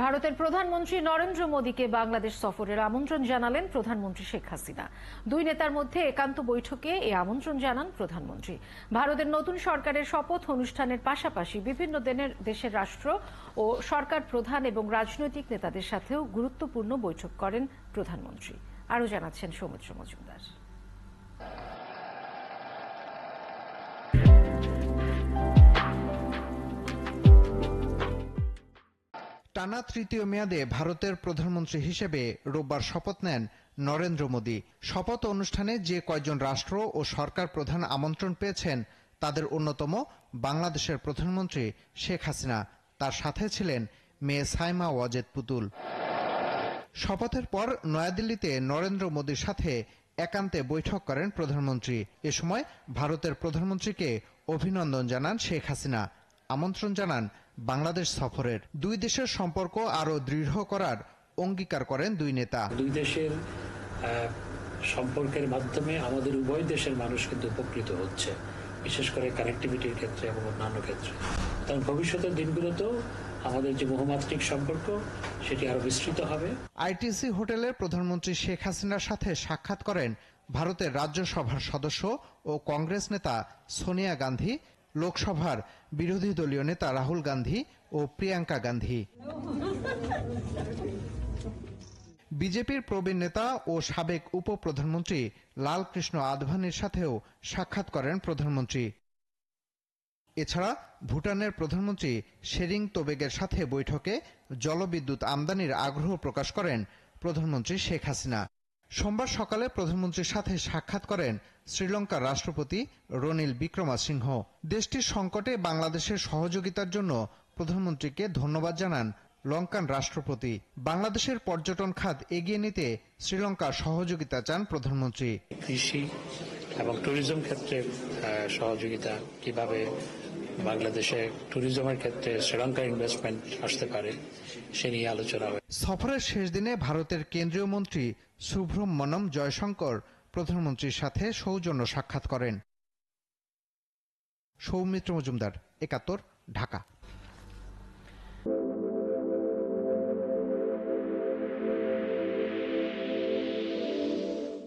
ভারতের প্রধানমন্ত্রী নরেন্দ্র মোদীকে বাংলাদেশ সফরের আমন্ত্রণ জানালেন প্রধানমন্ত্রী শেখ হাসিনা। দুই নেতার মধ্যে একান্ত বৈঠকে এই আমন্ত্রণ জানান প্রধানমন্ত্রী। ভারতের নতুন সরকারের শপথ অনুষ্ঠানের পাশাপাশি বিভিন্ন দেশের রাষ্ট্র ও সরকার প্রধান এবং রাজনৈতিক নেতাদের সাথেও গুরুত্বপূর্ণ বৈঠক করেন প্রধানমন্ত্রী। আরও জানাচ্ছেন সৌমিত্র মজুমদার। টানা তৃতীয় মেয়াদে ভারতের প্রধানমন্ত্রী হিসেবে রোববার শপথ নেন নরেন্দ্র মোদী। শপথ অনুষ্ঠানে যে কয়জন রাষ্ট্র ও সরকার প্রধান আমন্ত্রণ পেয়েছেন তাদের অন্যতম বাংলাদেশের প্রধানমন্ত্রী শেখ হাসিনা। তার সাথে ছিলেন মেয়ে সাইমা ওয়াজেদ পুতুল। শপথের পর নয়াদিল্লিতে নরেন্দ্র মোদীর সাথে একান্তে বৈঠক করেন প্রধানমন্ত্রী। এ সময় ভারতের প্রধানমন্ত্রীকে অভিনন্দন জানান শেখ হাসিনা। আমন্ত্রণ জানান বাংলাদেশ সফরের। দুই দেশের সম্পর্ক আরো দৃঢ় করার অঙ্গীকার করেন দুই নেতা। দুই দেশের সম্পর্কের মাধ্যমে আমাদের উভয় দেশের মানুষ কিন্তু উপকৃত হচ্ছে, বিশেষ করে কানেক্টিভিটির ক্ষেত্রে এবং অন্যান্য ক্ষেত্রে। কারণ ভবিষ্যতের দিনগুলোতেও আমাদের যে বহুমাত্রিক সম্পর্ক সেটি আরো বিস্তৃত হবে। আইটিসি হোটেলে প্রধানমন্ত্রী শেখ হাসিনার সাথে সাক্ষাৎ করেন ভারতের রাজ্যসভার সদস্য ও কংগ্রেস নেতা সোনিয়া গান্ধী, লোকসভার বিরোধী দলীয় নেতা রাহুল গান্ধী ও প্রিয়াঙ্কা গান্ধী। বিজেপির প্রবীণ নেতা ও সাবেক উপপ্রধানমন্ত্রী লালকৃষ্ণ আদভানির সাথেও সাক্ষাৎ করেন প্রধানমন্ত্রী। এছাড়া ভুটানের প্রধানমন্ত্রী শেরিং তোবেগের সাথে বৈঠকে জলবিদ্যুৎ আমদানির আগ্রহ প্রকাশ করেন প্রধানমন্ত্রী শেখ হাসিনা। সোমবার সকালে প্রধানমন্ত্রীর সাথে সাক্ষাৎ করেন শ্রীলঙ্কার রাষ্ট্রপতি রনিল বিক্রমাসিংহ। দেশটির সংকটে বাংলাদেশের সহযোগিতার জন্য প্রধানমন্ত্রীকে ধন্যবাদ জানান লঙ্কান রাষ্ট্রপতি। বাংলাদেশের পর্যটন খাত এগিয়ে নিতে শ্রীলঙ্কার সহযোগিতা চান প্রধানমন্ত্রী। কৃষি এবং ট্যুরিজম ক্ষেত্রে সহযোগিতা, কিভাবে বাংলাদেশে ট্যুরিজমের ক্ষেত্রে শ্রীলঙ্কার ইনভেস্টমেন্ট আসতে পারে সে নিয়ে আলোচনা হয়। সফরের শেষ দিনে ভারতের কেন্দ্রীয় মন্ত্রী সুব্রহ্মণ্যম জয়শঙ্কর প্রধানমন্ত্রীর সাথে সৌজন্য সাক্ষাৎ করেন। সৌমিত্র মজুমদার, ৭১, ঢাকা।